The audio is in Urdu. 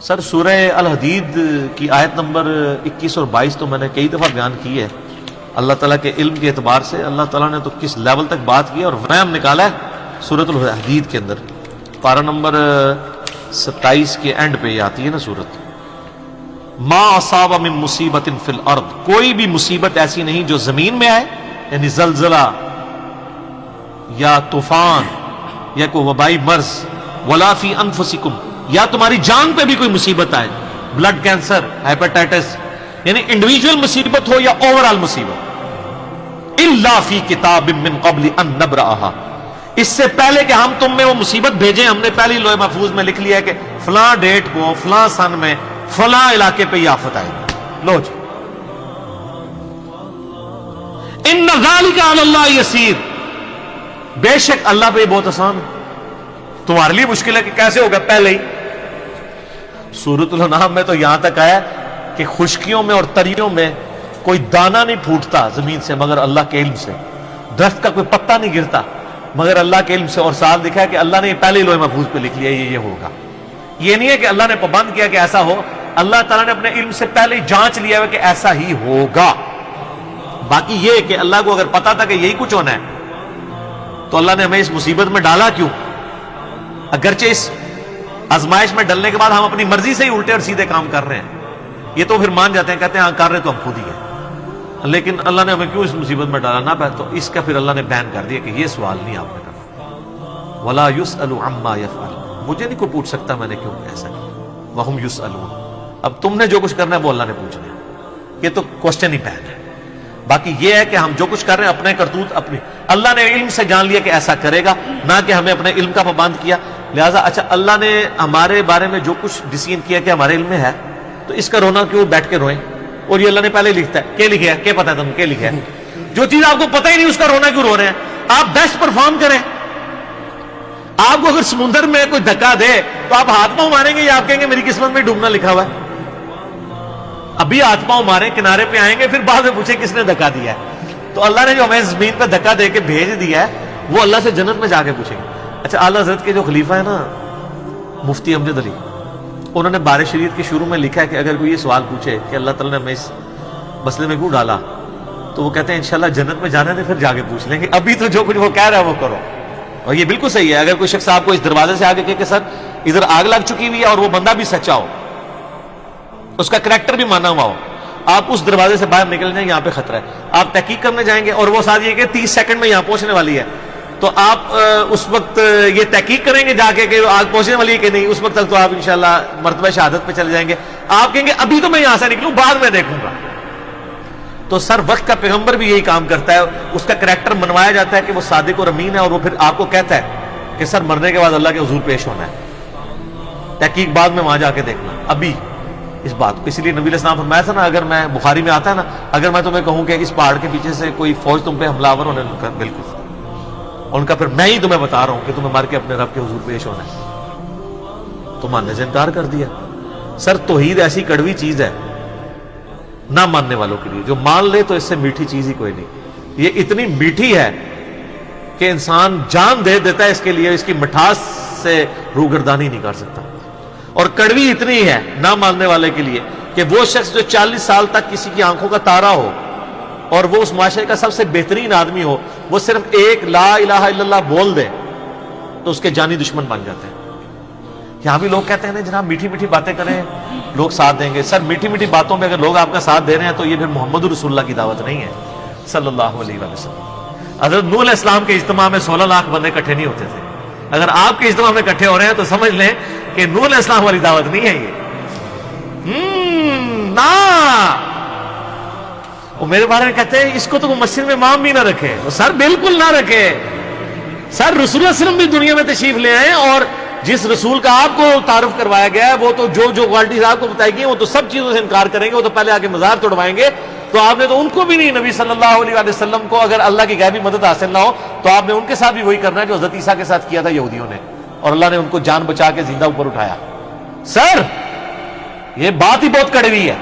سر سورہ الحدید کی آیت نمبر 21 اور 22 تو میں نے کئی دفعہ بیان کی ہے. اللہ تعالیٰ کے علم کے اعتبار سے اللہ تعالیٰ نے تو کس لیول تک بات کی ہے اور وہم نکالا ہے سورۃ الحدید کے اندر. پارہ نمبر 27 کے اینڈ پہ یہ آتی ہے نا سورت. ما اصاب من مصیبت فی الارض، کوئی بھی مصیبت ایسی نہیں جو زمین میں آئے، یعنی زلزلہ یا طوفان یا کوئی وبائی مرض، ولا فی انفسکم، یا تمہاری جان پہ بھی کوئی مصیبت آئے، بلڈ کینسر، ہیپاٹائٹس، یعنی انڈیویجول مصیبت ہو یا اوورال مصیبت، الا فی کتاب من قبل ان نبرأہا، اس سے پہلے کہ ہم تم میں وہ مصیبت بھیجیں ہم نے پہلے لوح محفوظ میں لکھ لیا ہے کہ فلاں ڈیٹ کو فلاں سن میں فلاں علاقے پہ یہ آفت آئے گی. لو جی، ان ذالک علی اللہ یسیر، بے شک اللہ پہ یہ بہت آسان ہے. تمہارے لیے مشکل ہے کہ کیسے ہوگا پہلے ہی. سورۃ الانعام میں تو یہاں تک آیا کہ خشکیوں میں اور تریوں میں کوئی دانہ نہیں پھوٹتا زمین سے مگر اللہ کے علم سے، درخت کا کوئی پتا نہیں گرتا مگر اللہ کے علم سے. اور ساتھ لکھا ہے کہ اللہ نے یہ پہلے لوح محفوظ پہ لکھ لیا یہ ہوگا. یہ نہیں ہے کہ اللہ نے پابند کیا کہ ایسا ہو، اللہ تعالیٰ نے اپنے علم سے پہلے ہی جانچ لیا ہے کہ ایسا ہی ہوگا. باقی یہ کہ اللہ کو اگر پتا تھا کہ یہی کچھ ہونا ہے تو اللہ نے ہمیں اس مصیبت میں ڈالا کیوں؟ اگرچہ اس آزمائش میں ڈلنے کے بعد ہم اپنی مرضی سے ہی الٹے اور سیدھے کام کر رہے ہیں، یہ تو پھر مان جاتے ہیں، کہتے ہیں ہاں کر رہے تو ہم خود ہی ہیں، لیکن اللہ نے ہمیں کیوں اس مصیبت میں ڈالا نہ پہ. تو اس کا پھر اللہ نے بیان کر دیا کہ یہ سوال نہیں آپ نے کرنا. ولا یسأل عما یفعل، مجھے نہیں کوئی پوچھ سکتا میں نے کیوں ایسا کیا. وہم یسألون، اب تم نے جو کچھ کرنا ہے وہ اللہ نے پوچھنا ہے. یہ تو کوسچن ہی پہن ہے. باقی یہ ہے کہ ہم جو کچھ کر رہے ہیں اپنے کرتوت اپنی، اللہ نے علم سے جان لیا کہ ایسا کرے گا، نہ کہ ہمیں اپنے علم کا پابند کیا. لہٰذا اچھا اللہ نے ہمارے بارے میں جو کچھ ڈیسیژن کیا کہ ہمارے علم میں ہے تو اس کا رونا کیوں بیٹھ کے روئیں؟ اور یہ اللہ نے پہلے لکھتا ہے. کیا لکھا ہے؟ کیا پتا ہے تم کیا لکھا ہے؟ جو چیز آپ کو پتہ ہی نہیں اس کا رونا کیوں رو رہے ہیں؟ آپ بیسٹ پرفارم کریں. آپ کو اگر سمندر میں کوئی دھکا دے تو آپ ہاتھ پاؤں ماریں گے یا آپ کہیں گے میری قسمت میں ڈوبنا لکھا ہوا ہے؟ ابھی ہاتھ پاؤں ماریں، کنارے پہ آئیں گے، پھر بعد میں پوچھیں کس نے دھکا دیا ہے. تو اللہ نے جو ہمیں زمین پہ دھکا دے کے بھیج دیا ہے وہ اللہ سے جنت میں جا کے پوچھیں گے. اچھا اعلیٰ حضرت کے جو خلیفہ ہے نا مفتی امجد علی، انہوں نے بارِ شریعت کے شروع میں لکھا ہے کہ اگر کوئی یہ سوال پوچھے کہ اللہ تعالیٰ نے ہمیں اس مسئلے میں کیوں ڈالا تو وہ کہتے ہیں انشاءاللہ جنت میں جانے دیں پھر جا کے پوچھ لیں گے، ابھی تو جو کچھ وہ کہہ رہا ہے وہ کرو. اور یہ بالکل صحیح ہے. اگر کوئی شخص آپ کو اس دروازے سے آگے کہے کہ سر ادھر آگ لگ چکی ہوئی ہے اور وہ بندہ بھی سچا ہو، اس کا کریکٹر بھی مانا ہوا ہو، آپ اس دروازے سے باہر نکل جائیں یہاں پہ خطرہ ہے، آپ تحقیق کرنے جائیں گے اور وہ ساتھ یہ کہ 30 سیکنڈ میں یہاں پہنچنے والی ہے، تو آپ اس وقت یہ تحقیق کریں گے جا کے کہ آگ پہنچنے والی ہے کہ نہیں، اس وقت تک تو آپ انشاءاللہ مرتبہ شہادت پہ چلے جائیں گے. آپ کہیں گے ابھی تو میں یہاں سے نکلوں بعد میں دیکھوں گا. تو سر وقت کا پیغمبر بھی یہی کام کرتا ہے، اس کا کریکٹر منوایا جاتا ہے کہ وہ صادق اور امین ہے، اور وہ پھر آپ کو کہتا ہے کہ سر مرنے کے بعد اللہ کے حضور پیش ہونا ہے، تحقیق بعد میں وہاں جا کے دیکھنا ابھی اس بات کو. اس لیے نبی علیہ السلام فرمایا تھا نا، اگر میں بخاری میں آتا ہے نا، اگر میں تمہیں کہوں کہ اس پہاڑ کے پیچھے سے کوئی فوج تم پہ حملہ آور ہونے لگا، بالکل ان کا پھر میں ہی تمہیں بتا رہا ہوں کہ تمہیں مار کے اپنے رب کے حضور پیش ہونا ہے، تو ماننے سے انکار کر دیا. سر توحید ایسی کڑوی چیز ہے نہ ماننے والوں کے لیے، جو مان لے تو اس سے میٹھی چیز ہی کوئی نہیں. یہ اتنی میٹھی ہے کہ انسان جان دے دیتا ہے اس کے لیے، اس کی مٹھاس سے روگردانی نہیں کر سکتا. اور کڑوی اتنی ہے نہ ماننے والے کے لیے کہ وہ شخص جو 40 سال تک کسی کی آنکھوں کا تارا ہو اور وہ اس معاشرے کا سب سے بہترین آدمی ہو، وہ صرف ایک لا الہ الا اللہ بول دے تو اس کے جانی دشمن بن جاتے ہیں. یہاں بھی لوگ کہتے ہیں نا جناب میٹھی میٹھی باتیں کریں لوگ ساتھ دیں گے. سر میٹھی میٹھی باتوں میں اگر لوگ آپ کا ساتھ دے رہے ہیں تو یہ پھر محمد رسول اللہ کی دعوت نہیں ہے صلی اللہ علیہ وسلم. حضرت نوح علیہ السلام کے اجتماع میں 16 لاکھ بندے اکٹھے نہیں ہوتے تھے. اگر آپ کے اجتماع میں اکٹھے ہو رہے ہیں تو سمجھ لیں کہ نوح علیہ السلام والی دعوت نہیں ہے یہ. نا وہ میرے بارے میں کہتے ہیں اس کو تو وہ مسجد میں امام بھی نہ رکھے. سر بالکل نہ رکھے. سر رسول اللہ صلی اللہ علیہ وسلم بھی دنیا میں تشریف لے آئے اور جس رسول کا آپ کو تعارف کروایا گیا ہے وہ تو جو کوالٹیز آپ کو بتائی گئی وہ تو سب چیزوں سے انکار کریں گے. وہ تو پہلے آگے مزار توڑوائیں گے. تو آپ نے تو ان کو بھی نہیں، نبی صلی اللہ علیہ وسلم کو اگر اللہ کی غیبی مدد حاصل نہ ہو تو آپ نے ان کے ساتھ بھی وہی کرنا ہے جو حضرت عیسیٰ کے ساتھ کیا تھا یہودیوں نے، اور اللہ نے ان کو جان بچا کے زندہ اوپر اٹھایا. سر یہ بات ہی بہت کڑوی ہے.